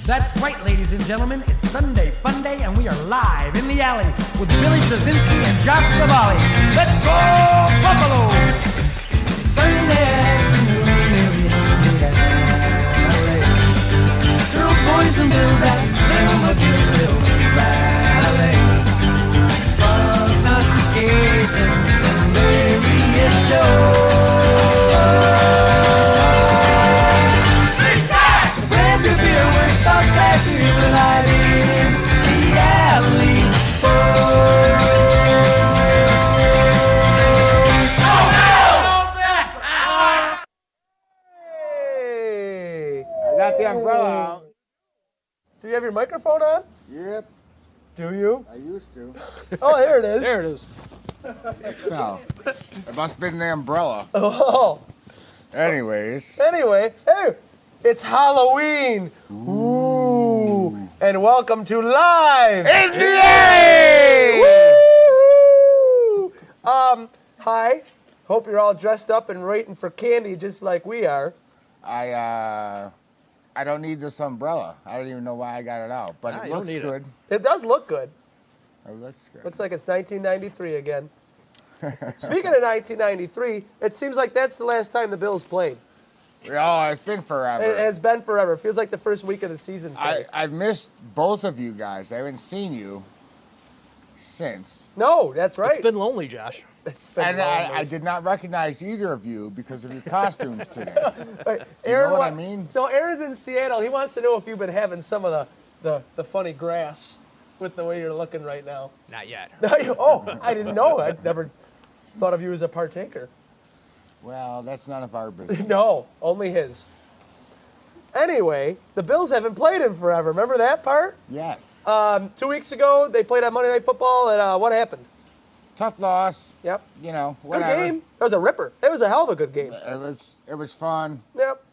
That's right, ladies and gentlemen. It's Sunday Fun Day, and we are live in the alley with Billy Trzynski and Josh Savali. Let's go, Buffalo! Sunday afternoon in the alley. Girls, boys, and bills at Thelma Gillsville Ballet. Prognostications and various jokes. Glad you're alive in the alley Hey! I got the umbrella out. Do you have your microphone on? Yep. Do you? I used to. Oh, there it is. There it is. No. It must have been the umbrella. Oh. Anyways. Anyway, hey, it's Halloween. Ooh. And welcome to Live In the Alley! Woo! Hi. Hope you're all dressed up and waiting for candy just like we are. I don't need this umbrella. I don't even know why I got it out, but it looks good. It does look good. It looks good. Looks like it's 1993 again. Speaking of 1993, it seems like that's the last time the Bills played. Oh, it's been forever. It has been forever. It feels like the first week of the season. I've missed both of you guys. I haven't seen you since. No, that's right. It's been lonely, Josh. And I did not recognize either of you because of your costumes today. Right. You know what I mean? So Aaron's in Seattle. He wants to know if you've been having some of the funny grass with the way you're looking right now. Not yet. Oh, I didn't know. I'd never thought of you as a partaker. Well, that's none of our business. No, only his. Anyway, the Bills haven't played in forever. Remember that part? Yes. 2 weeks ago, they played on Monday Night Football, and what happened? Tough loss. Yep. You know, Good whatever. game. It was a ripper. It was a hell of a good game. It was fun. Yep.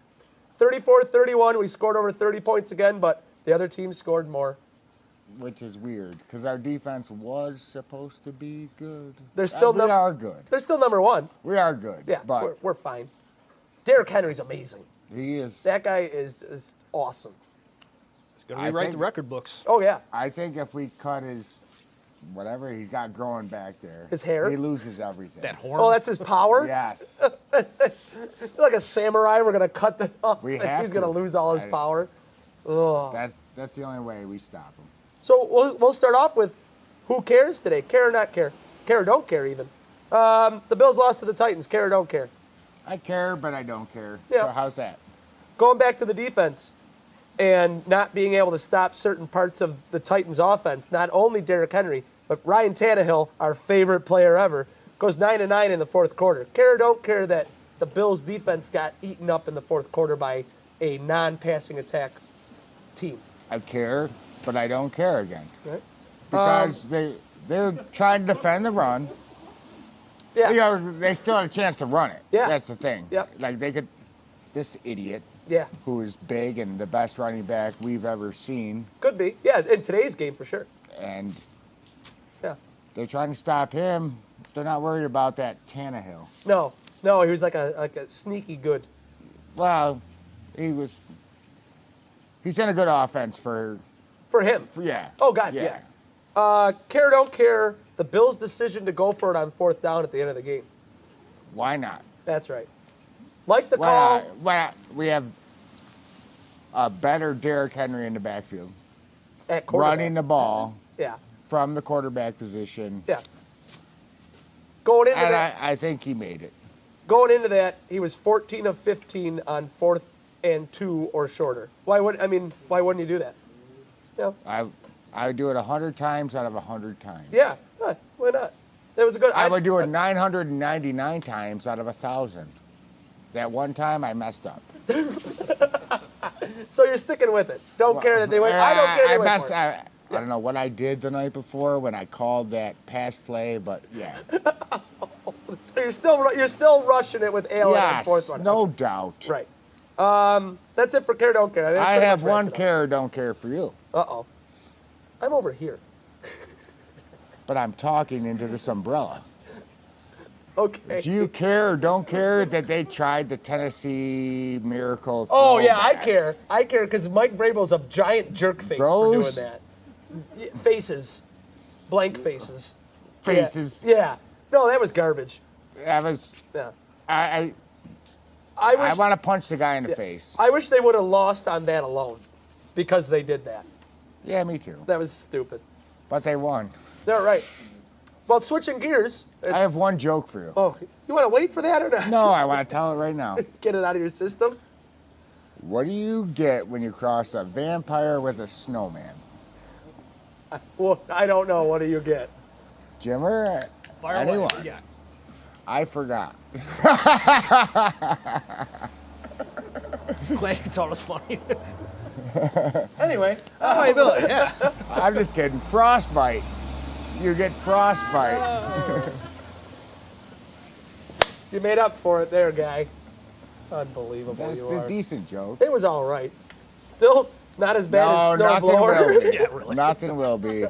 34-31. We scored over 30 points again, but the other team scored more. Which is weird, because our defense was supposed to be good. They're still we are good. They're still number one. We are good. Yeah, but we're fine. Derrick Henry's amazing. he is. That guy is awesome. It's going to rewrite the record books. Oh, yeah. I think if we cut his whatever he's got growing back there, His hair? he loses everything. That horn. Oh, that's his power? Yes. Like a samurai, we're going to cut the off. We have He's going to to. lose all his power. Ugh. That's the only way we stop him. So we'll start off with who cares today? Care or not care? Care or don't care even. The Bills lost to the Titans. Care or don't care? I care, but I don't care. Yeah. So how's that? Going back to the defense and not being able to stop certain parts of the Titans' offense, not only Derrick Henry, but Ryan Tannehill, our favorite player ever, goes 9-9 in the fourth quarter. Care or don't care that the Bills' defense got eaten up in the fourth quarter by a non-passing attack team? I care, but I don't care again. Right? Because they're trying to defend the run. Yeah. You know, they still had a chance to run it. Yeah. That's the thing. Yep. Like they could, this idiot. Yeah. Who is big and the best running back we've ever seen. Could be. Yeah, in today's game for sure. And yeah, they're trying to stop him. They're not worried about that Tannehill. No, he was like a sneaky good. Well, he's in a good offense for him. Yeah. Oh, God, yeah. Care or don't care, the Bills' decision to go for it on fourth down at the end of the game. Why not? That's right. Like the call. Why not? We have a better Derrick Henry in the backfield. At quarterback. Running the ball. Yeah. From the quarterback position. Yeah. Going into that. I think he made it. Going into that, he was 14 of 15 on 4th and 2 or shorter. Why wouldn't you do that? Yeah. I would do it 100 times out of 100 times. Yeah. Why not? That was a good. I would do it 999 times out of 1,000. That one time I messed up. So you're sticking with it. Don't care that they went. I don't care they went for it. I don't know what I did the night before when I called that pass play, but yeah. So you're still rushing it with Allen on fourth one. No doubt. Right. That's it for care or don't care. I have one care or don't care for you. Uh-oh. I'm over here. But I'm talking into this umbrella. Okay. Do you care or don't care that they tried the Tennessee Miracle? Oh, yeah, I throwback? care. I care because Mike Vrabel's a giant jerk face for doing Those- that. Faces. Blank faces. Faces. Yeah. No, that was garbage. That was. Yeah. I I want to punch the guy in the face. I wish they would have lost on that alone because they did that. Yeah, me too. That was stupid. But they won. They're right. Well, switching gears. I have one joke for you. Oh, you want to wait for that or not? No, I want to tell it right now. Get it out of your system. What do you get when you cross a vampire with a snowman? Well, I don't know. What do you get? Jimmer? Fire Anyone? away. Yeah. I forgot. Glad you thought it was funny. Anyway. Oh, hey, Billy. Yeah. I'm just kidding. Frostbite. You get frostbite. You made up for it there, guy. Unbelievable That's you a are. decent joke. It was all right. Still not as bad No, as nothing snowblower. will be. Yeah, really. Nothing will be.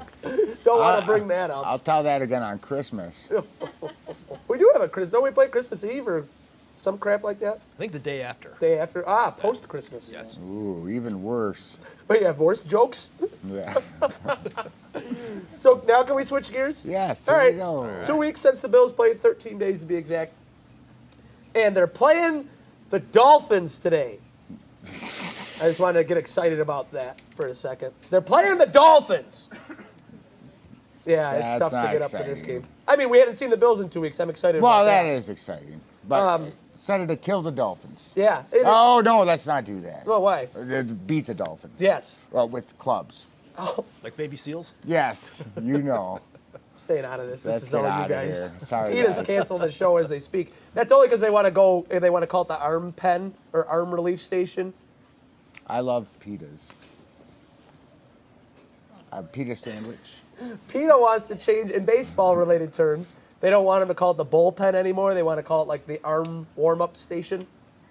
Don't want to bring that up. I'll tell that again on Christmas. We do have a Christmas. Don't we play Christmas Eve or some crap like that? I think the day after. Day after? Post Christmas. Yes. Ooh, even worse. But you have worse jokes. Yeah. So now can we switch gears? Yes, All there right. you go. 2 weeks since the Bills played, 13 days to be exact. And they're playing the Dolphins today. I just wanted to get excited about that for a second. They're playing the Dolphins. Yeah, it's That's tough to not get up for this exciting. game. I mean, we haven't seen the Bills in 2 weeks. I'm excited Well, about that. that is exciting. But instead to kill the Dolphins. Yeah. It is. Oh, no, let's not do that. Oh, why? Beat the Dolphins. Yes. Well, with clubs. Oh, Like baby seals? Yes, you know. staying out of this. Let's This is get all you outta guys. here. Sorry, He is guys. canceling the show as they speak. That's only because they want to go. They want to call it the arm pen or arm relief station. I love pitas. A pita sandwich. PETA wants to change in baseball-related terms. They don't want him to call it the bullpen anymore. They want to call it like the arm warm-up station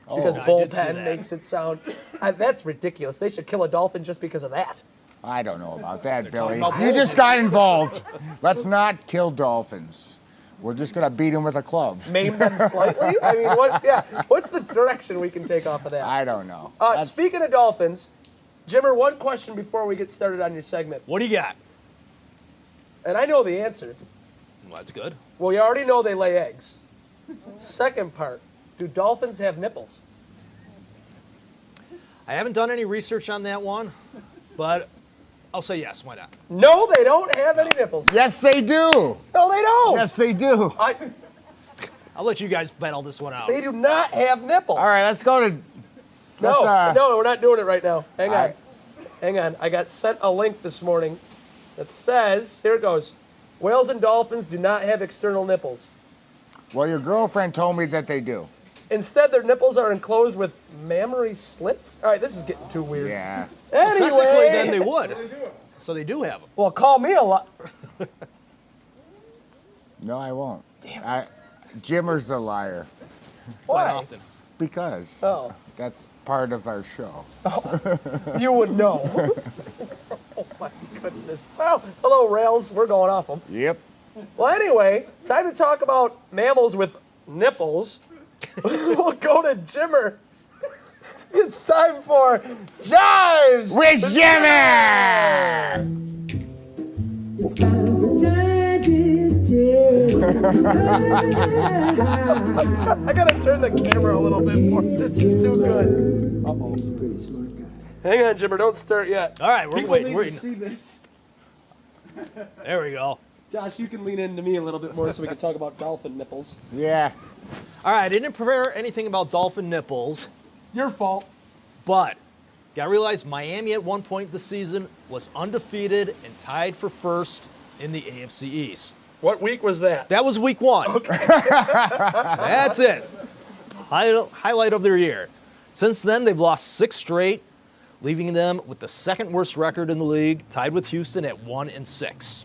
because Oh. I did see bullpen that. makes it sound. That's ridiculous. They should kill a dolphin just because of that. I don't know about that, Billy. about You just got involved. Let's not kill dolphins. We're just gonna beat them with a club. Maim them slightly. I mean, what? Yeah. What's the direction we can take off of that? I don't know. That's- Speaking of dolphins, Jimmer, one question before we get started on your segment, What do you got? and I know the answer. Well, that's good. Well, you already know they lay eggs. Second part, do dolphins have nipples? I haven't done any research on that one, but I'll say yes. Why not? No, they don't have any nipples. Yes, they do. No, they don't. Yes, they do. I'll let you guys battle this one out. They do not have nipples. All right, let's go to. No, let's, no, we're not doing it right now. Hang on. all right. Hang on. I got sent a link this morning that says, here it goes, whales and dolphins do not have external nipples. Well, your girlfriend told me that they do. Instead, their nipples are enclosed with mammary slits. All right, this is getting too weird. Yeah. Anyway. Technically, then they would. So they do have them. Well, call me a lot. No, I won't. Jimmer's a liar. Quite Why? often. Because Oh, that's part of our show. you would know. Oh, my goodness. Well, hello, rails. We're going off them. Yep. Well, anyway, time to talk about mammals with nipples. We'll go to Jimmer. It's time for Jives With Jimmer! It's time for Jive I gotta turn the camera a little bit more. This is too good. Uh-oh. Pretty smart guy. Hang on, Jimmer. Don't start yet. All right, we're People waiting. need We're to waiting. see this. There we go. Josh, you can lean into me a little bit more so we can talk about dolphin nipples. Yeah. All right, I didn't prepare anything about dolphin nipples, Your fault. but gotta realize Miami at one point this season was undefeated and tied for first in the AFC East. What week was that? That was week one. Okay. That's it. Highlight of their year. Since then, they've lost 6 straight, leaving them with the second worst record in the league, tied with Houston at 1-6.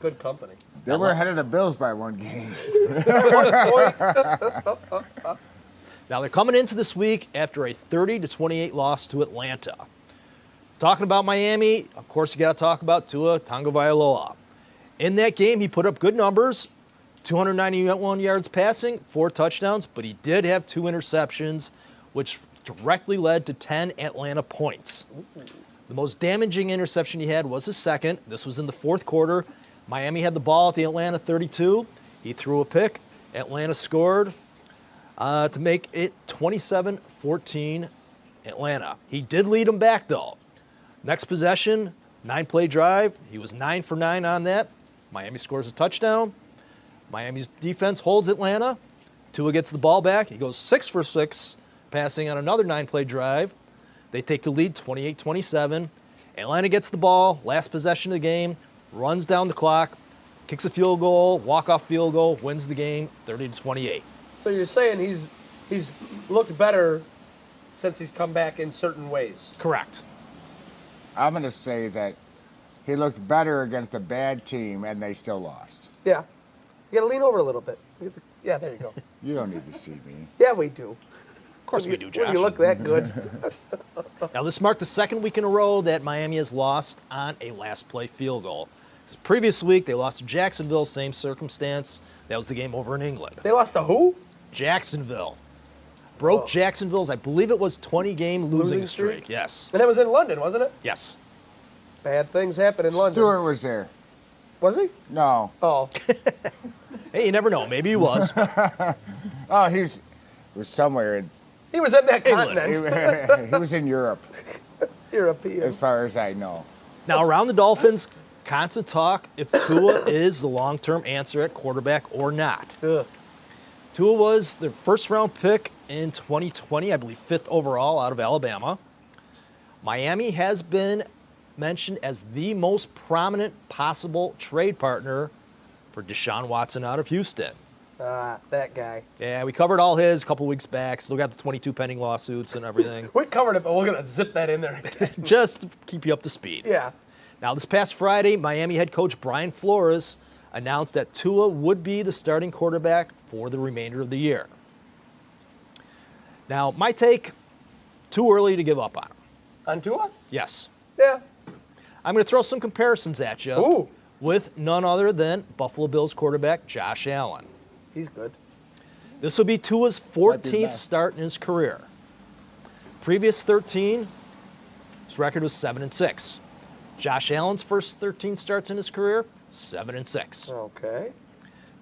Good company. They were ahead of the Bills by 1 game. Now they're coming into this week after a 30-28 loss to Atlanta. Talking about Miami, of course you got to talk about Tua Tagovailoa. In that game, he put up good numbers, 291 yards passing, 4 touchdowns, but he did have 2 interceptions, which directly led to 10 Atlanta points. The most damaging interception he had was his second. This was in the 4th quarter. Miami had the ball at the Atlanta 32. He threw a pick. Atlanta scored to make it 27-14 Atlanta. He did lead them back, though. Next possession, 9-play drive. He was 9 for 9 on that. Miami scores a touchdown. Miami's defense holds Atlanta. Tua gets the ball back. He goes 6 for 6, passing on another 9-play drive. They take the lead 28-27. Atlanta gets the ball, last possession of the game, runs down the clock, kicks a field goal, walk-off field goal, wins the game 30-28. So you're saying he's looked better since he's come back in certain ways. Correct. I'm going to say that he looked better against a bad team, and they still lost. Yeah. You got to lean over a little bit. Yeah, there you go. You don't need to see me. Yeah, we do. Of course we do, Josh. When you look that good. Now, this marked the 2nd week in a row that Miami has lost on a last-play field goal. This previous week, they lost to Jacksonville, same circumstance. That was the game over in England. They lost to who? Jacksonville. Broke Jacksonville's, I believe it was 20-game losing streak? streak. Yes. And that was in London, wasn't it? Yes. Bad things happen in London. Stewart was there. Was he? No. Oh. Hey, you never know. Maybe he was. Oh, he was somewhere in. He was in that England. continent. He was in Europe, European. as far as I know. Now, around the Dolphins, constant talk if Tua is the long-term answer at quarterback or not. Ugh. Tua was the first-round pick in 2020, I believe 5th overall out of Alabama. Miami has been mentioned as the most prominent possible trade partner for Deshaun Watson out of Houston. That guy. Yeah, we covered all his a couple weeks back. Still got the 22 pending lawsuits and everything. We covered it, but we're going to zip that in there again. Just to keep you up to speed. Yeah. Now, this past Friday, Miami head coach Brian Flores announced that Tua would be the starting quarterback for the remainder of the year. Now, my take, too early to give up on him. On Tua? Yes. Yeah. I'm going to throw some comparisons at you Ooh. with none other than Buffalo Bills quarterback Josh Allen. He's good. This will be Tua's Might be 14th best. start in his career. Previous 13, his record was 7-6. Josh Allen's first 13 starts in his career, 7-6. Okay.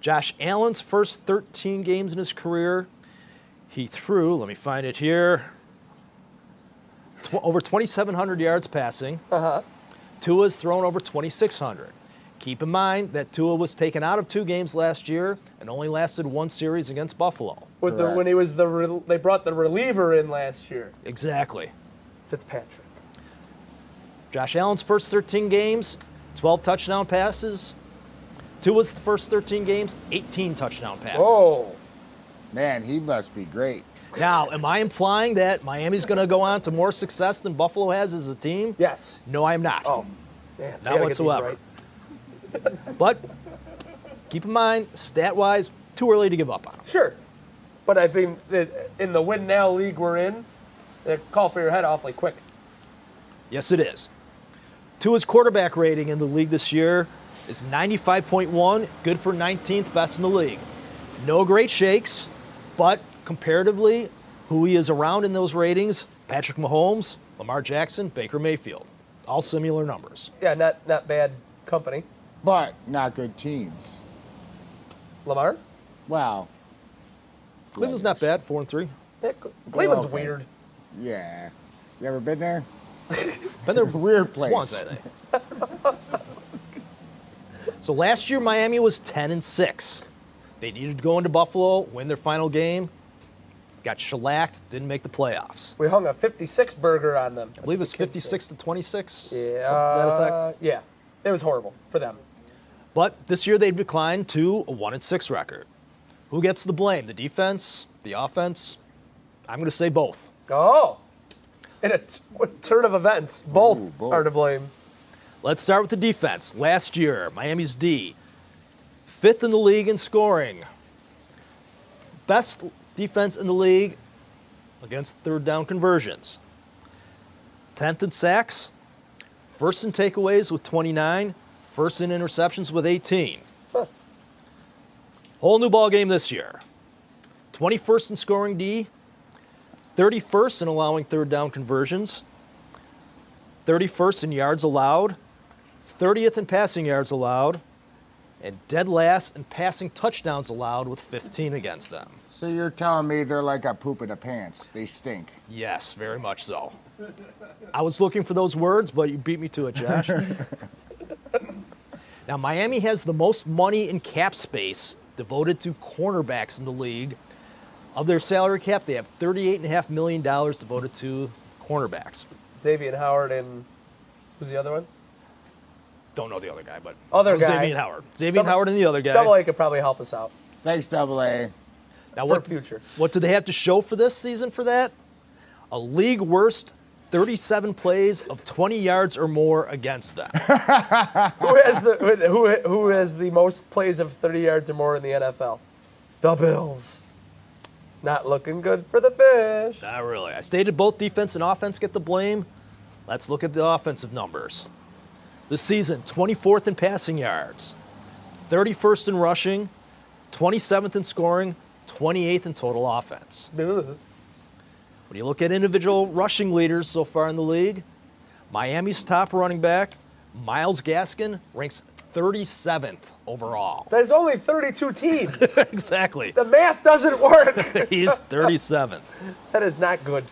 Josh Allen's first 13 games in his career, he threw, let me find it here, over 2,700 yards passing. Uh-huh. Tua's thrown over 2,600. Keep in mind that Tua was taken out of 2 games last year and only lasted 1 series against Buffalo. When Correct. he was they brought the reliever in last year. Exactly. Fitzpatrick. Josh Allen's first 13 games, 12 touchdown passes. Tua's the first 13 games, 18 touchdown passes. Oh. Man, he must be great. Now, am I implying that Miami's going to go on to more success than Buffalo has as a team? Yes. No, I'm not. Oh. Man, Not whatsoever. But keep in mind, stat-wise, too early to give up on him. Sure. But I think that in the win now league we're in, they call for your head awfully quick. Yes, it is. Tua's quarterback rating in the league this year is 95.1, good for 19th best in the league. No great shakes, but comparatively, who he is around in those ratings, Patrick Mahomes, Lamar Jackson, Baker Mayfield. All similar numbers. Yeah, not bad company. But not good teams. Lamar? Wow. Cleveland's not bad, 4-3. Yeah, Cleveland's okay. weird. Yeah. You ever been there? Been there Weird place. once, I think. So last year, Miami was 10-6. They needed to go into Buffalo, win their final game. Got shellacked, didn't make the playoffs. We hung a 56 burger on them. I believe it was 56-26. Yeah. Something to that effect. Yeah. It was horrible for them. But this year they've declined to a 1-6 record. Who gets the blame? The defense? The offense? I'm going to say both. Oh. In a turn of events, both Ooh, both. are to blame. Let's start with the defense. Last year, Miami's D, 5th in the league in scoring. Best defense in the league against third down conversions. 10th in sacks. First in takeaways with 29. First in interceptions with 18. Huh. Whole new ball game this year. 21st in scoring D, 31st in allowing third down conversions, 31st in yards allowed, 30th in passing yards allowed, and dead last in passing touchdowns allowed with 15 against them. So you're telling me they're like a poop in the pants. They stink. Yes, very much so. I was looking for those words, but you beat me to it, Josh. Now, Miami has the most money in cap space devoted to cornerbacks in the league. Of their salary cap, they have $38.5 million devoted to cornerbacks. Xavier Howard and who's the other one? Don't know the other guy, but Other guy. Xavier Howard. Xavier Howard and the other guy. Double A could probably help us out Thanks, Double A. Now, for future. what do they have to show for this season for that? A league worst 37 plays of 20 yards or more against them. Who has the most plays of 30 yards or more in the NFL? The Bills. Not looking good for the fish. Not really. I stated both defense and offense get the blame. Let's look at the offensive numbers. This season, 24th in passing yards, 31st in rushing, 27th in scoring, 28th in total offense. Ugh. When you look at individual rushing leaders so far in the league, Miami's top running back, Myles Gaskin, ranks 37th overall. There's only 32 teams. Exactly. The math doesn't work. He's 37th. That is not good.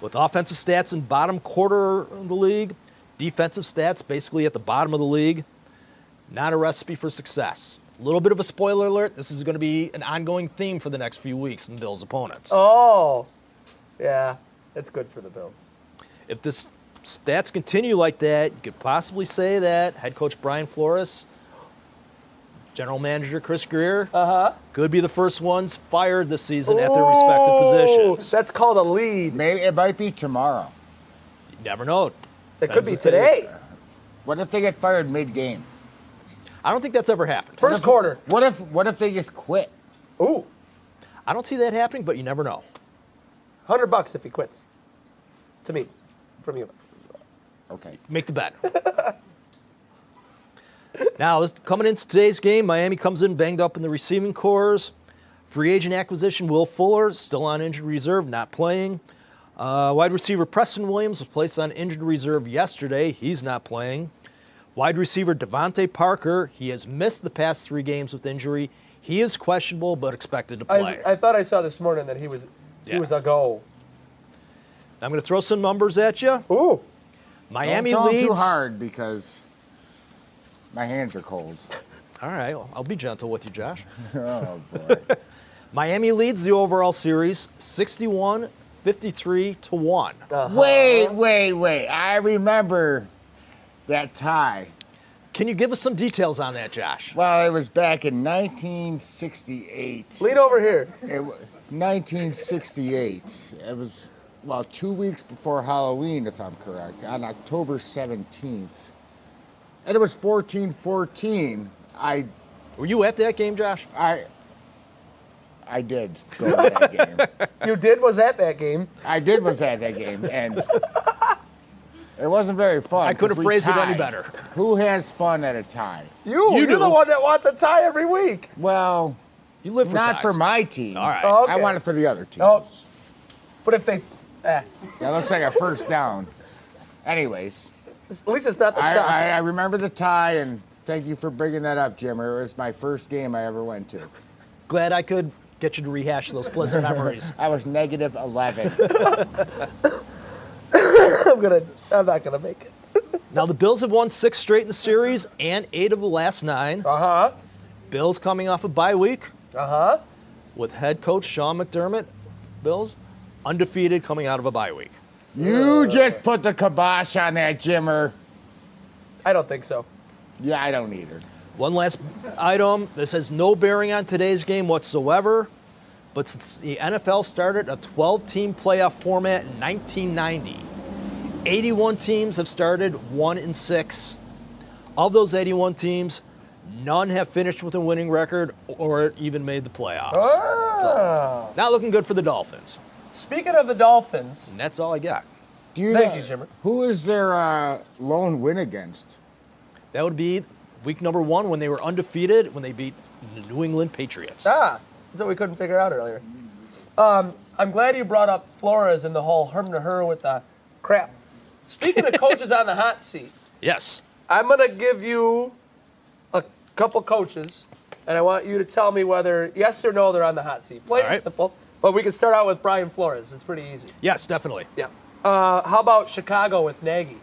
With offensive stats in bottom quarter of the league, defensive stats basically at the bottom of the league, not a recipe for success. A little bit of a spoiler alert, this is going to be an ongoing theme for the next few weeks in Bills' opponents. Oh, yeah, it's good for the Bills. If this stats continue like that, you could possibly say that head coach Brian Flores, general manager Chris Greer, could be the first ones fired this season at their respective positions. That's called a lead. Maybe it might be tomorrow. You never know. It could be Depends if today. What if they get fired mid-game? I don't think that's ever happened. First quarter. What if they just quit? Ooh, I don't see that happening, but you never know. $100 if he quits. To me, from you. Okay. Make the bet. Now, coming into today's game, Miami comes in banged up in the receiving cores. Free agent acquisition, Will Fuller, still on injured reserve, not playing. Wide receiver Preston Williams was placed on injured reserve yesterday. He's not playing. Wide receiver Devontae Parker, he has missed the past 3 games with injury. He is questionable but expected to play. I thought I saw this morning that he was a go. I'm going to throw some numbers at you. Ooh, Miami Don't throw 'em leads. too hard because my hands are cold. All right, I'll be gentle with you, Josh. Oh, boy. Miami leads the overall series 61-53-1. Wait. I remember that tie. Can you give us some details on that, Josh? Well, it was back in 1968. lean over here. 1968. It was, 2 weeks before Halloween, if I'm correct, on October 17th. And it was 14-14. Were you at that game, Josh? I did go to that game. You was at that game. I was at that game, and it wasn't very fun. I could have 'cause we phrased it any tied. Better. Who has fun at a tie? You're do. the one that wants a tie every week. Well, You live for not ties. for my team. All right. Okay. I want it for the other teams. Oh. But if they, That looks like a first down. Anyways, at least it's not the chop. I remember the tie, and thank you for bringing that up, Jimmer. It was my first game I ever went to. Glad I could get you to rehash those pleasant memories. I was negative 11. I'm not gonna make it. Now, the Bills have won 6 straight in the series and 8 of the last 9. Bills coming off a bye week with head coach Sean McDermott. Bills undefeated coming out of a bye week. You just put the kibosh on that, Jimmer. I don't think so. Yeah, I don't either. One last item. This has no bearing on today's game whatsoever, but since the NFL started a 12-team playoff format in 1990, 81 teams have started 1-6. Of those 81 teams, none have finished with a winning record or even made the playoffs. Oh. Not looking good for the Dolphins. Speaking of the Dolphins, And that's all I got. Do you Thank know you, Jimmer. who is their lone win against? That would be week number 1 when they were undefeated when they beat the New England Patriots. That's what we couldn't figure out earlier. I'm glad you brought up Flores and the whole him to her with the crap. Speaking of coaches on the hot seat, Yes. I'm going to give you a couple coaches, and I want you to tell me whether yes or no they're on the hot seat. Plain All and right. simple. But we can start out with Brian Flores. It's pretty easy. Yes, definitely. Yeah. How about Chicago with Nagy?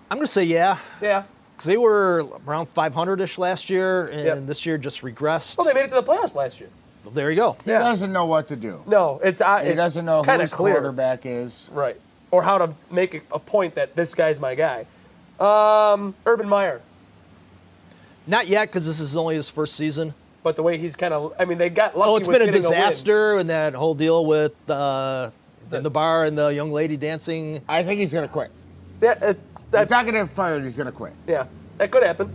I'm going to say yeah. Yeah. Because they were around 500-ish last year, and Yep. this year just regressed. Well, they made it to the playoffs last year. Well, there you go. He doesn't know what to do. No, He doesn't know who kinda his clear. quarterback is. Right. Or how to make a point that this guy's my guy. Urban Meyer. Not yet, because this is only his first season. But the way he's kind of, I mean, they got lucky. Oh, it's with been a getting win. disaster, and that whole deal with in the bar and the young lady dancing. I think he's going to quit. Yeah, He's that, not going to get fired. He's going to quit. yeah, that could happen.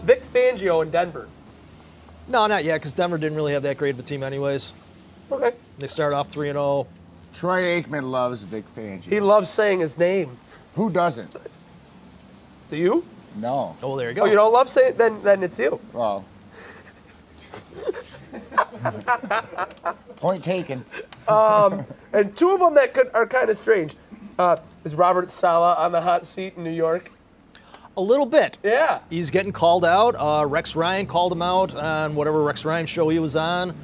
Vic Fangio in Denver. No, not yet, because Denver didn't really have that great of a team anyways. Okay. They started off 3-0. Troy Aikman loves Vic Fangio. He loves saying his name. Who doesn't? Do you? No. Oh, there you go. Oh, you don't love saying? Then it's you. Well. Point taken. And two of them that are kind of strange. Is Robert Saleh on the hot seat in New York? A little bit. Yeah. He's getting called out. Rex Ryan called him out on whatever Rex Ryan show he was on.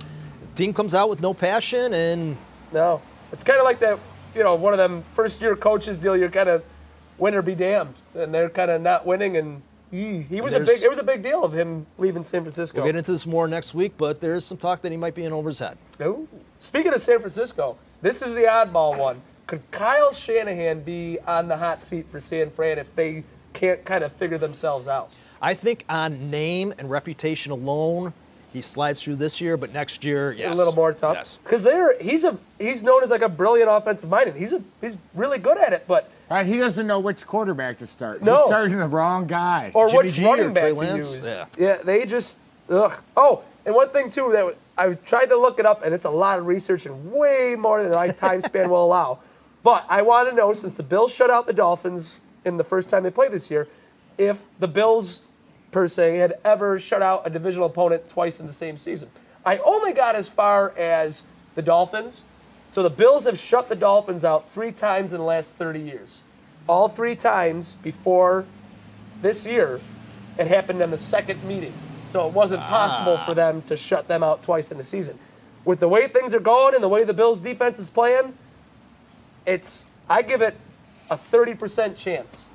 Team comes out with no passion, and No. It's kind of like that, one of them first-year coaches deal. You're kind of win or be damned, and they're kind of not winning. And it was a big deal of him leaving San Francisco. we'll get into this more next week, but there's some talk that he might be in over his head. Ooh. Speaking of San Francisco, this is the oddball one. Could Kyle Shanahan be on the hot seat for San Fran if they can't kind of figure themselves out? I think on name and reputation alone, he slides through this year, but next year, yes. A little more tough. Yes. Because he's known as like a brilliant offensive mind, and he's really good at it, but Right, he doesn't know which quarterback to start. No. He's starting the wrong guy. or Jimmy which G running or back Trey to Lance? use. Yeah. They just ugh. Oh, and one thing too that I tried to look it up, and it's a lot of research and way more than my time span will allow. But I want to know, since the Bills shut out the Dolphins in the first time they played this year, if the Bills per se had ever shut out a divisional opponent twice in the same season. I only got as far as the Dolphins. So the Bills have shut the Dolphins out 3 times in the last 30 years. All 3 times before this year, it happened in the second meeting. So it wasn't possible for them to shut them out twice in the season. With the way things are going and the way the Bills defense is playing, I give it a 30% chance.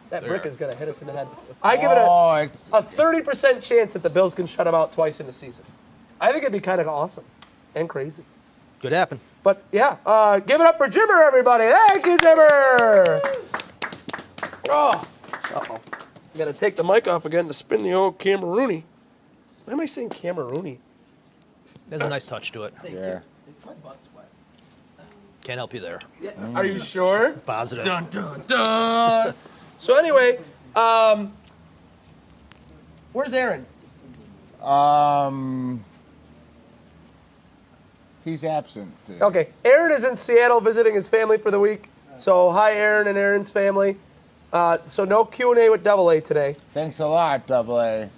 That brick is going to hit us in the head. I give it a 30% chance that the Bills can shut them out twice in the season. I think it'd be kind of awesome and crazy. Could happen. But yeah, give it up for Jimmer, everybody. Thank you, Jimmer. Oh, uh-oh. I got to take the mic off again to spin the old Camerooni. Why am I saying Camerooni? There's a nice touch to it. Yeah. Can't help you there. Yeah. Are you sure? Positive. Dun, dun, dun. So anyway, where's Aaron? He's absent. Okay, Aaron is in Seattle visiting his family for the week. So hi, Aaron and Aaron's family. So no Q&A with Double A today. Thanks a lot, Double A.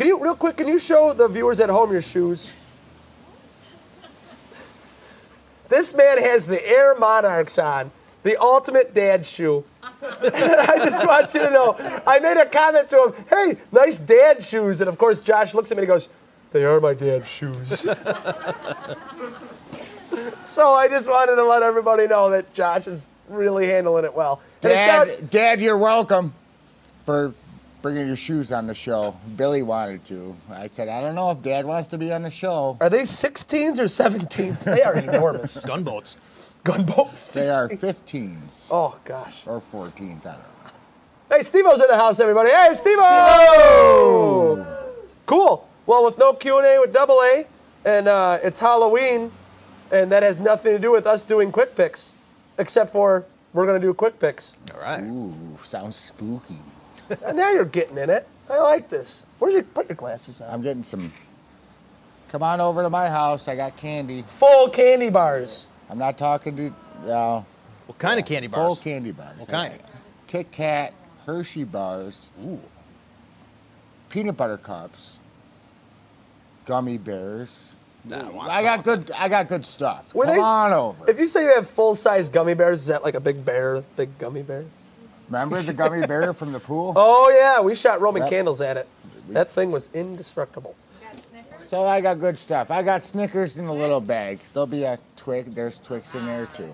Real quick, can you show the viewers at home your shoes? This man has the Air Monarchs on, the ultimate dad shoe. I just want you to know, I made a comment to him, hey, nice dad shoes. And of course, Josh looks at me and he goes, they are my dad's shoes. So I just wanted to let everybody know that Josh is really handling it well. And Dad, you're welcome for bringing your shoes on the show. Billy wanted to. I said, I don't know if Dad wants to be on the show. Are they 16s or 17s? They are enormous. Gunboats. Gunboats. They are 15s. Oh, gosh. Or 14s, I don't know. Hey, Steve-O's in the house, everybody. Hey, Steve-O! Cool. Well, with no Q&A with Double A, and it's Halloween, and that has nothing to do with us doing quick picks, except for we're going to do quick picks. All right. Ooh, sounds spooky. And now you're getting in it. I like this. Put your glasses on? I'm getting some. Come on over to my house. I got candy. Full candy bars. I'm not talking to. What kind of candy bars? Full candy bars. What kind? Kit Kat, Hershey bars. Ooh. peanut butter cups, gummy bears. I got good stuff. Come on over. If you say you have full-size gummy bears, is that like a big bear, big gummy bear? Remember the gummy bear from the pool? Oh yeah, we shot Roman Yep. candles at it. That thing was indestructible. So I got good stuff. I got Snickers in a little bag. There'll be a Twix. There's Twix in there too.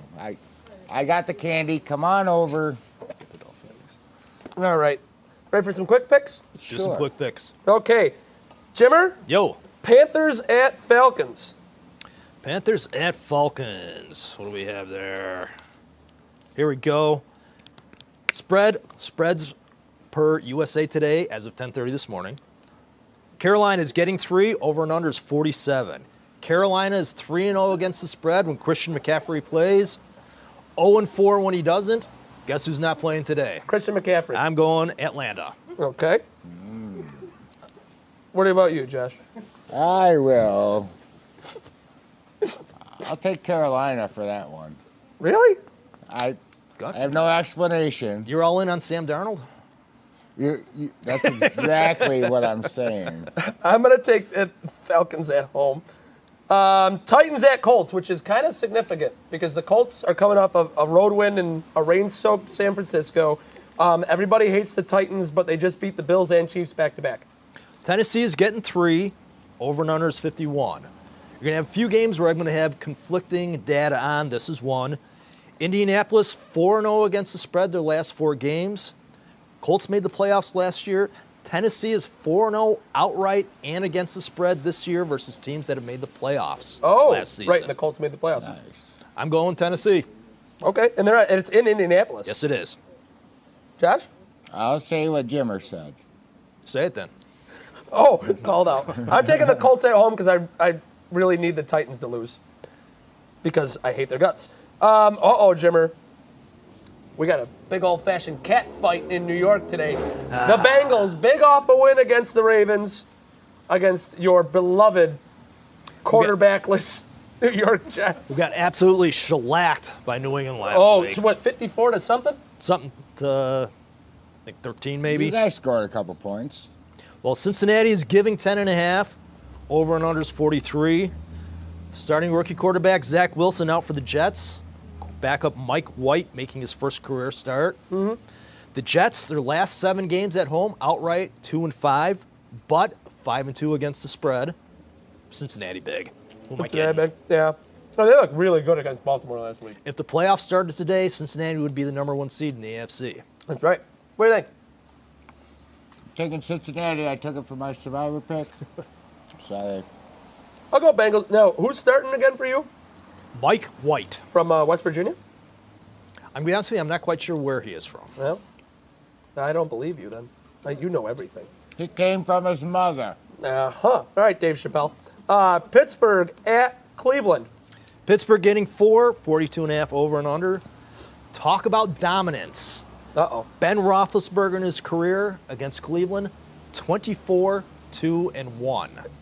I got the candy. Come on over. All right, ready for some quick picks? Do some quick picks. Okay, Jimmer, Yo, Panthers at Falcons. Panthers at Falcons. What do we have there? Here we go. Spreads per USA Today as of 10:30 this morning. Carolina is getting 3, over and under is 47. Carolina is 3-0 against the spread when Christian McCaffrey plays. 0-4 when he doesn't. Guess who's not playing today? Christian McCaffrey. I'm going Atlanta. Okay. What about you, Josh? I will. I'll take Carolina for that one. Really? I Guts? have no explanation. You're all in on Sam Darnold? That's exactly what I'm saying. I'm going to take the Falcons at home. Titans at Colts, which is kind of significant because the Colts are coming off of a road win in a rain-soaked San Francisco. Everybody hates the Titans, but they just beat the Bills and Chiefs back-to-back. Tennessee is getting 3, over and under is 51. You're going to have a few games where I'm going to have conflicting data on. This is one. Indianapolis 4-0 against the spread their last 4 games. Colts made the playoffs last year. Tennessee is 4-0 outright and against the spread this year versus teams that have made the playoffs last season. Right, and the Colts made the playoffs. Nice. I'm going Tennessee. Okay, and it's in Indianapolis. Yes, it is. Josh? I'll say what Jimmer said. Say it then. Oh, called out. I'm taking the Colts at home because I really need the Titans to lose because I hate their guts. Jimmer. We got a big old-fashioned cat fight in New York today. The Bengals, big off a win against the Ravens, against your beloved quarterbackless New York Jets. We got absolutely shellacked by New England last week. So what, 54 to something? Something to, I think 13 maybe. You guys scored a couple points. Well, Cincinnati is giving 10.5. Over and under is 43. Starting rookie quarterback Zach Wilson out for the Jets. Backup Mike White making his first career start. Mm-hmm. The Jets, their last 7 games at home, outright 2-5, but 5-2 against the spread. Cincinnati big. Who am I kidding? Big. Yeah. No, they look really good against Baltimore last week. If the playoffs started today, Cincinnati would be the number 1 seed in the AFC. That's right. What do you think? Taking Cincinnati, I took it for my survivor pick. Sorry. I'll go Bengals. Now, who's starting again for you? Mike White. From West Virginia? I'm going to be honest with you, I'm not quite sure where he is from. Well, I don't believe you then. You know everything. He came from his mother. All right, Dave Chappelle. Pittsburgh at Cleveland. Pittsburgh getting 4, 42.5 over and under. Talk about dominance. Uh-oh. Ben Roethlisberger in his career against Cleveland, 24-2-1.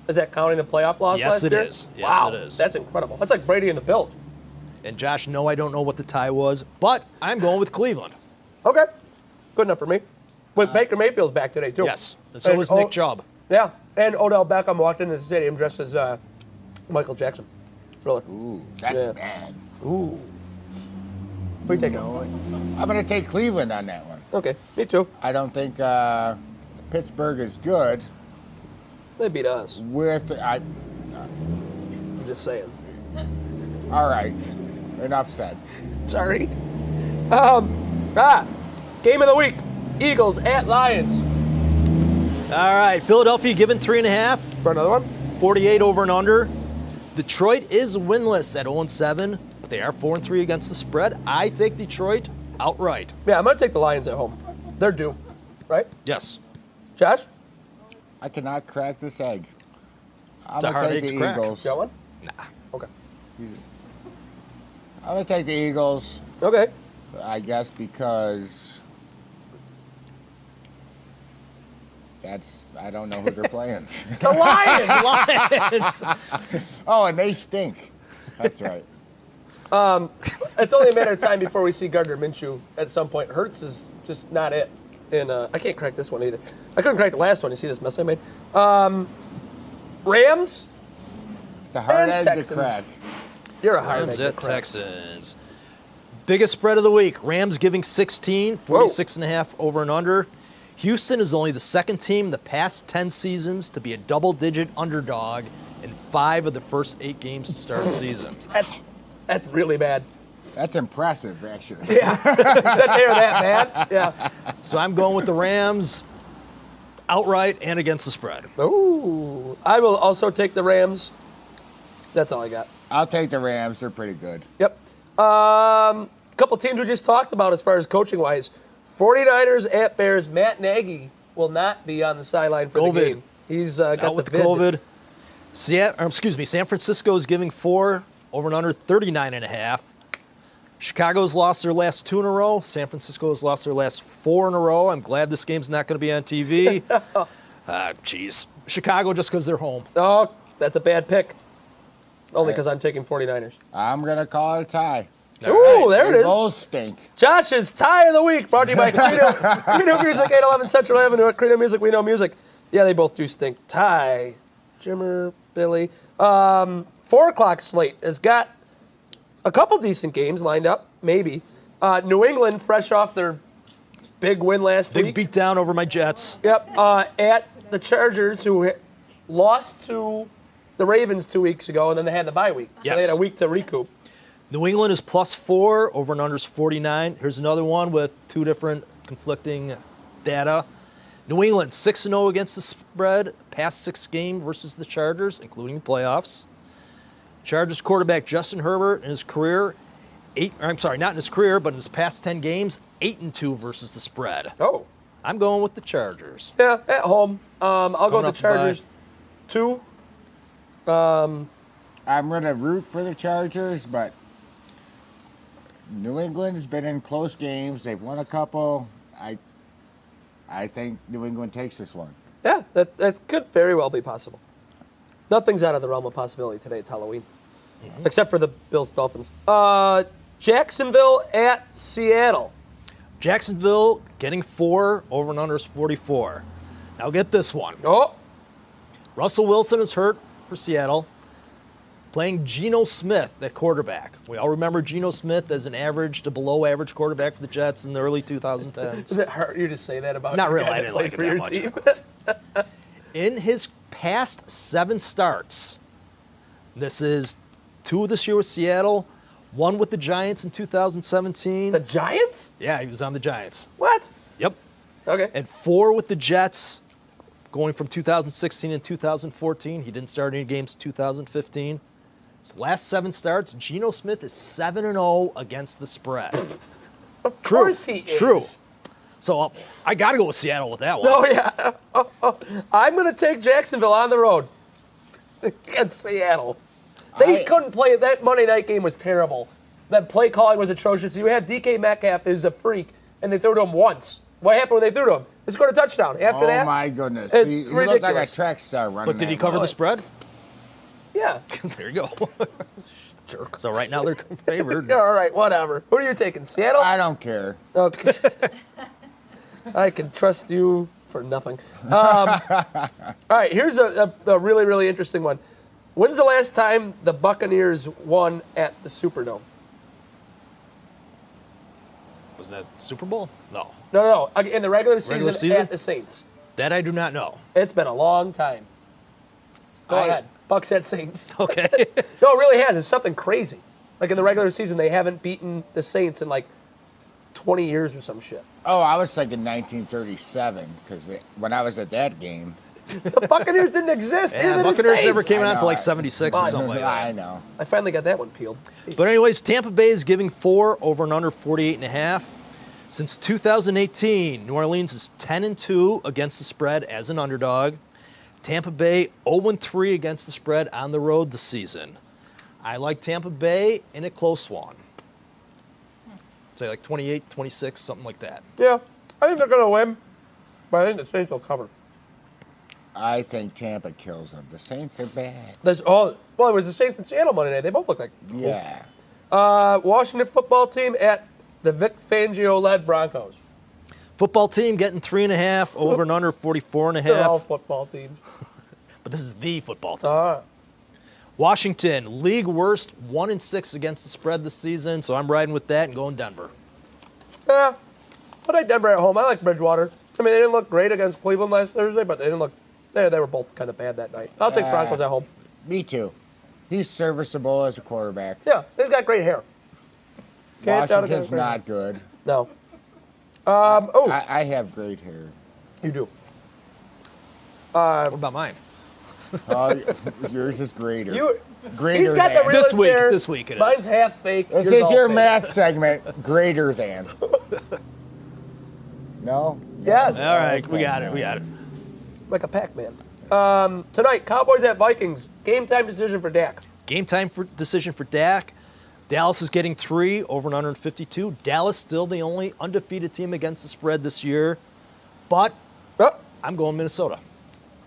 Is that counting the playoff loss Yes, last it year? is. Yes, Wow, it is. That's incredible. That's like Brady and the Bills. And Josh, no, I don't know what the tie was, but I'm going with Cleveland. Okay. Good enough for me. With Baker Mayfield's back today, too. Yes, and so is Nick Chubb. Yeah, and Odell Beckham walked into the stadium dressed as Michael Jackson. Thriller. Ooh, that's Yeah. bad. Ooh. What do you think? I'm going to take Cleveland on that one. Okay, me too. I don't think Pittsburgh is good. They beat us. I'm just saying. All right. Enough said. Sorry. Game of the week. Eagles at Lions. All right, Philadelphia given 3.5. For another one? 48 over and under. Detroit is winless at 0-7. They are 4-3 against the spread. I take Detroit outright. Yeah, I'm going to take the Lions at home. They're due, right? Yes. Josh? I cannot crack this egg. I'm It's a going to hard take egg the to crack. Eagles. Got one? Nah. Okay. I'm going to take the Eagles, Okay. I guess, because I don't know who they're playing. The Lions! Lions. Oh, and they stink. That's right. It's only a matter of time before we see Gardner Minshew at some point. Hurts is just not it. And I can't crack this one either. I couldn't crack the last one. You see this mess I made? Rams. It's a hard And egg Texans. to crack. You're a hard Rams egg to at crack. Texans. Biggest spread of the week. Rams giving 16, 46.5 over and under. Houston is only the second team in the past 10 seasons to be a double-digit underdog in 5 of the first 8 games to start the season. That's really bad. That's impressive, actually. Yeah, that they're that bad. Yeah. So I'm going with the Rams outright and against the spread. Ooh, I will also take the Rams. That's all I got. I'll take the Rams. They're pretty good. Yep. Couple teams we just talked about as far as coaching wise. 49ers at Bears. Matt Nagy will not be on the sideline for the game. He's got Out with the the vid. COVID. San Francisco is giving 4 over and under 39.5. Chicago's lost their last 2 in a row. San Francisco has lost their last 4 in a row. I'm glad this game's not going to be on TV. Jeez. Chicago just because they're home. Oh, that's a bad pick. Only because I'm taking 49ers. I'm going to call it a tie. Ooh, there it They is. both stink. Josh's tie of the week, brought to you by Credo Music, 811 Central Avenue at Credo Music. We know music. Yeah, they both do stink. Tie, Jimmer, Billy. 4 o'clock slate has got a couple decent games lined up, maybe. New England, fresh off their big win last Big week. beat down over my Jets. Yep, at the Chargers, who lost to the Ravens 2 weeks ago, and then they had the bye week. So Yes. they had a week to recoup. New England is +4, over and under's 49. Here's another one with 2 different conflicting data. New England 6-0 against the spread, past 6 game versus the Chargers, including the playoffs. Chargers quarterback Justin Herbert in his career, not in his career, but in his past 10 games, 8-2 versus the spread. Oh. I'm going with the Chargers. Yeah, at home. I'll go Coming with off the the bye. Chargers. 2. I'm going to root for the Chargers, but New England's been in close games. They've won a couple. I think New England takes this one. Yeah, that could very well be possible. Nothing's out of the realm of possibility today. It's Halloween. Except for the Bills-Dolphins. Jacksonville at Seattle. Jacksonville getting 4, over and under's 44. Now get this one. Oh, Russell Wilson is hurt for Seattle, playing Geno Smith at quarterback. We all remember Geno Smith as an average to below average quarterback for the Jets in the early 2010s. does it hurt you to say that about Not your really, guy I that didn't played like it for that your much. team? In his past 7 starts, this is 2 this year with Seattle, 1 with the Giants in 2017. The Giants? Yeah, he was on the Giants. What? Yep. Okay. And 4 with the Jets, going from 2016 and 2014. He didn't start any games in 2015. His last 7 starts, Geno Smith is 7-0 against the spread. Of course he is. True. So I got to go with Seattle with that one. Oh, yeah. I'm going to take Jacksonville on the road against Seattle. They couldn't play. That Monday night game was terrible. That play calling was atrocious. You had DK Metcalf, who's a freak, and they threw to him once. What happened when they threw to him? They scored a touchdown. After that, Oh, my goodness. it's He looked like a ridiculous. track star running But did he that cover ball. the spread? yeah. There you go. Jerk. So right now they're favored. Yeah, all right, whatever. Who are you taking? Seattle? I don't care. Okay. I can trust you for nothing. All right, here's a really, really interesting one. When's the last time the Buccaneers won at the Superdome? Wasn't that Super Bowl? No. No. In the regular season, season? at the Saints. That I do not know. It's been a long time. Go ahead. Bucks at Saints. Okay. No, it really has. It's something crazy. Like in the regular season, they haven't beaten the Saints in like 20 years or some shit. Oh, I was thinking 1937 because when I was at that game. The Buccaneers didn't exist. Yeah, Neither did the Buccaneers Saints. never came I out know. until like 76 or something like that. I know. I finally got that one peeled. But anyways, Tampa Bay is giving 4, over and under 48.5. Since 2018, New Orleans is 10-2 against the spread as an underdog. Tampa Bay 0-3 against the spread on the road this season. I like Tampa Bay in a close one. Say like 28-26, something like that. Yeah, I think they're going to win, but I think the Saints will cover. I think Tampa kills them. The Saints are bad. It was the Saints and Seattle Monday night. They both look like Yeah. Washington football team at the Vic Fangio-led Broncos. Football team getting 3.5, over and under 44.5. They're all football teams. But this is the football team. Ah. Washington, league worst, 1-6 against the spread this season, so I'm riding with that and going Denver. Yeah. I like Denver at home. I like Bridgewater. I mean, they didn't look great against Cleveland last Thursday, but they didn't look. They were both kind of bad that night. I'll take Broncos at home. Me too. He's serviceable as a quarterback. Yeah, he's got great hair. Can't doubt Washington's great hair. not good. No. I have great hair. You do. What about mine? Yours is greater. He's Greater got the than. realest hair. This week it is. Mine's half fake. This yours is all your fake. math segment. Greater than. No? Yes. All right, we got it. Like a Pac-Man. Tonight, Cowboys at Vikings. Game time decision for Dak. Game time decision for Dak. Dallas is getting 3, over and under 52. Dallas still the only undefeated team against the spread this year. But Oh, I'm going Minnesota,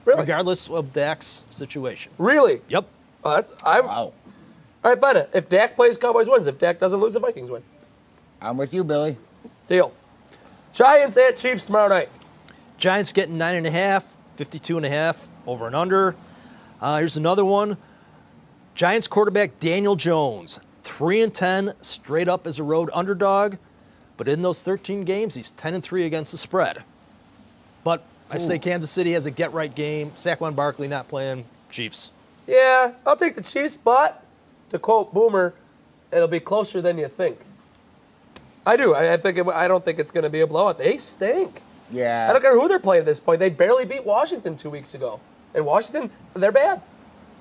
really? regardless of Dak's situation. Really? Yep. All Wow. right, fine. If Dak plays, Cowboys wins. If Dak doesn't lose, the Vikings win. I'm with you, Billy. Deal. Giants at Chiefs tomorrow night. Giants getting 9.5, 52.5, over and under. Here's another one. Giants quarterback Daniel Jones, 3-10 straight up as a road underdog, but in those 13 games, he's 10-3 against the spread. But I say Kansas City has a get-right game. Saquon Barkley not playing. Chiefs. Yeah, I'll take the Chiefs, but to quote Boomer, it'll be closer than you think. I do. I don't think it's going to be a blowout. They stink. Yeah. I don't care who they're playing at this point. They barely beat Washington 2 weeks ago. And Washington, they're bad.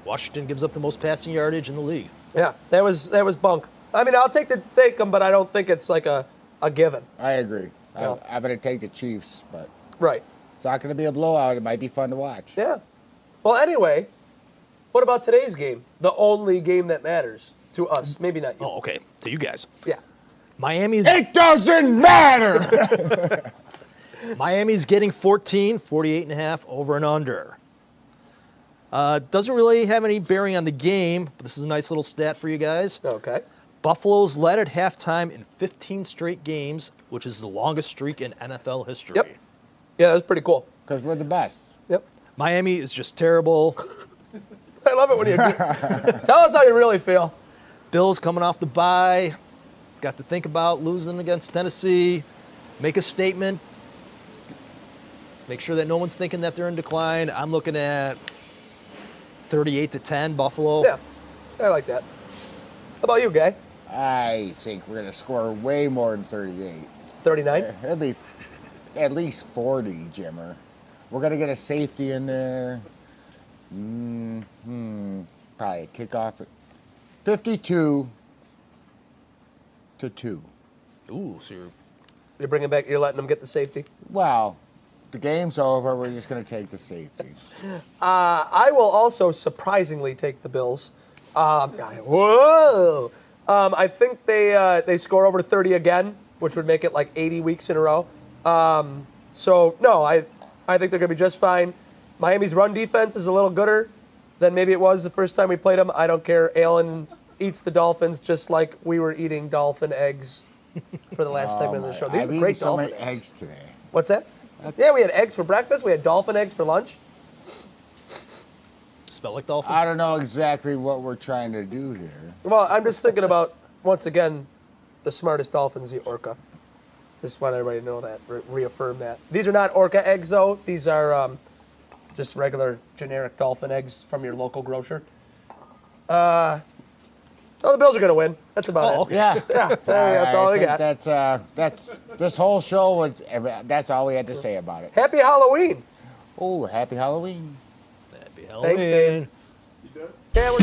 Washington gives up the most passing yardage in the league. Yeah, that was bunk. I mean, I'll take them, but I don't think it's like a given. I agree. No. I'm going to take the Chiefs, but Right. it's not going to be a blowout. It might be fun to watch. Yeah. Well, anyway, what about today's game? The only game that matters to us. Maybe not you. Oh, okay. To you guys. Yeah. Miami's It doesn't matter! Miami's getting 14, 48.5, over and under. Doesn't really have any bearing on the game, but this is a nice little stat for you guys. Okay. Buffalo's led at halftime in 15 straight games, which is the longest streak in NFL history. Yep. Yeah, that's pretty cool. Because we're the best. Yep. Miami is just terrible. I love it when you tell us how you really feel. Bills coming off the bye. Got to think about losing against Tennessee. Make a statement. Make sure that no one's thinking that they're in decline. I'm looking at 38-10 Buffalo. Yeah, I like that. How about you, Guy? I think we're going to score way more than 38. 39? It'll be at least 40, Jimmer. We're going to get a safety in there. Probably a kickoff at 52-2. Ooh, so You're bringing back, you're letting them get the safety? Well, the game's over. We're just going to take the safety. I will also surprisingly take the Bills. Whoa! I think they score over 30 again, which would make it like 80 weeks in a row. So, no, I think they're going to be just fine. Miami's run defense is a little gooder than maybe it was the first time we played them. I don't care. Allen eats the Dolphins just like we were eating dolphin eggs for the last segment of the show. These I've are eaten great so dolphin many eggs today. What's that? Yeah, we had eggs for breakfast. We had dolphin eggs for lunch. smell like dolphin. I don't know exactly what we're trying to do here. Well, I'm just thinking about, once again, the smartest dolphins, the orca. Just want everybody to know that, reaffirm that. These are not orca eggs, though. These are just regular generic dolphin eggs from your local grocer. So the Bills are going to win. That's about it. Okay. Yeah. Yeah, that's all we think got. That's this whole show was. That's all we had to say about it. Happy Halloween. Oh, happy Halloween. Happy Thanks, Halloween. Dave. Yeah, we're